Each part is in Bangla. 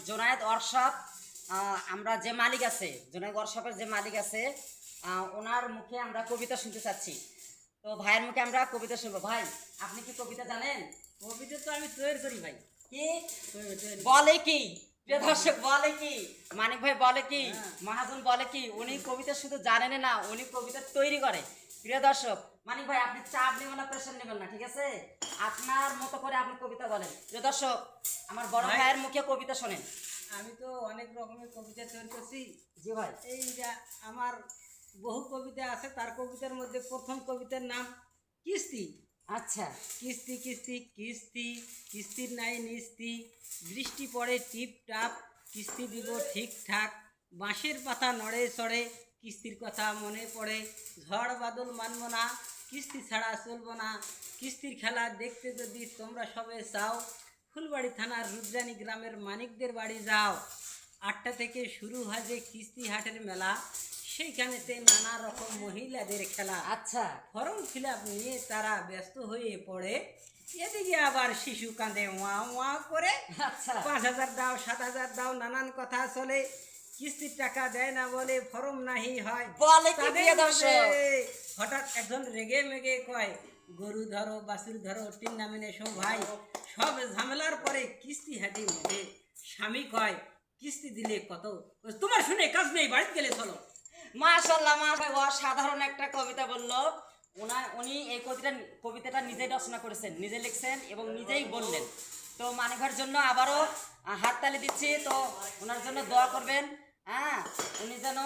জোনায়েদ ওয়ার্কশপ, আমরা যে মালিক আছে, জোনায়েদ ওয়ার্কশপের যে মালিক আছে, ওনার মুখে আমরা কবিতা শুনতে চাচ্ছি। তো ভাইয়ের মুখে আমরা কবিতা শুনবো। ভাই, আপনি কি কবিতা জানেন? কবিতা তো আমি তৈরি করি ভাই। কি বলে কি? প্রিয় দর্শক, বলে কি মানিক ভাই? বলে কি মহাজন? বলে কি উনি কবিতা শুধু জানেন না, উনি কবিতা তৈরি করে। প্রিয় দর্শক, মানিক ভাই আপনি চাপ নেবেন না, প্রেশার নেবেন না, ঠিক আছে? আপনার মতো করে আপনি কবিতা বলেন। প্রিয় দর্শক, আমার বড় ভাইয়ের মুখে কবিতা শোনেন। আমি তো অনেক রকমের কবিতা তৈরি করছি। জি ভাই। এই যে আমার বহু কবিতা আছে, তার কবিতার মধ্যে প্রথম কবিতার নাম কিস্তি। আচ্ছা। কিস্তি কিস্তি কিস্তি, কিস্তির নাই নিস্তি, বৃষ্টি পড়ে টিপ টাপ, কিস্তি দিব ঠিকঠাক, বাঁশের পাতা নড়ে চড়ে, কিস্তির কথা মনে পড়ে, ঝড় বাদল মানব না, কিস্তি ছাড়া চলবো না, কিস্তির খেলা দেখতে যদি তোমরা সবে চাও, ফুলবাড়ি থানার রুদ্রানী গ্রামের মানিকদের বাড়ি যাও। 8টা থেকে শুরু হয় যে কিস্তি হাটের মেলা, সেইখানেতে নানা রকম মহিলাদের খেলা। আচ্ছা। ফর্ম ফিল আপ নিয়ে তারা ব্যস্ত হয়ে পড়ে, এদিকে আবার শিশু কাঁদে ওয়া ওয়া করে। আচ্ছা। 5,000 দাও, 7,000 দাও, নানান কথা চলে, কিস্তির টাকা দেয় না বলে ফর্ম নাহি হয়। বলে কি? তাদের প্রিয় দর্শক, মধ্যে হঠাৎ একজন রেগে মেগে কয়, গরু ধরো বাছুর ধরো টিন নামে নেশো ভাই। সব ঝামেলার পরে কিস্তি হাঁটি মেটে, স্বামী কয় কিস্তি দিলে কত, তোমার শুনে কাজ নেই, বাড়িতে গেলে চলো। মাশাআল্লাহ, মাশাআল্লাহ, অসাধারণ একটা কবিতা বললো। উনি এই কবিতাটা নিজেই রচনা করেছেন, নিজে লিখছেন এবং নিজেই বললেন। তো মানিক ভাইয়ের জন্য আবারও হাততালি দিচ্ছি। তো ওনার জন্য দোয়া করবেন। হ্যাঁ, উনি যেন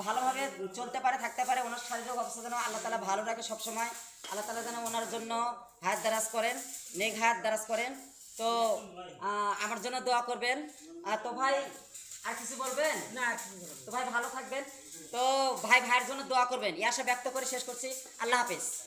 ভালোভাবে চলতে পারে, থাকতে পারে। ওনার শারীরিক অবস্থা যেন আল্লাহ তাআলা ভালো রাখে সবসময়। আল্লাহ তাআলা যেন ওনার জন্য হায়াত দারাজ করেন, নেক হায়াত দারাজ করেন। তো আমার জন্য দোয়া করবেন। তো ভাই, আর কিছু বলবেন? না, তো ভাই ভালো থাকবেন। তো ভাইয়ের জন্য দোয়া করবেন, এই আশা ব্যক্ত করে শেষ করছি। আল্লাহ হাফেজ।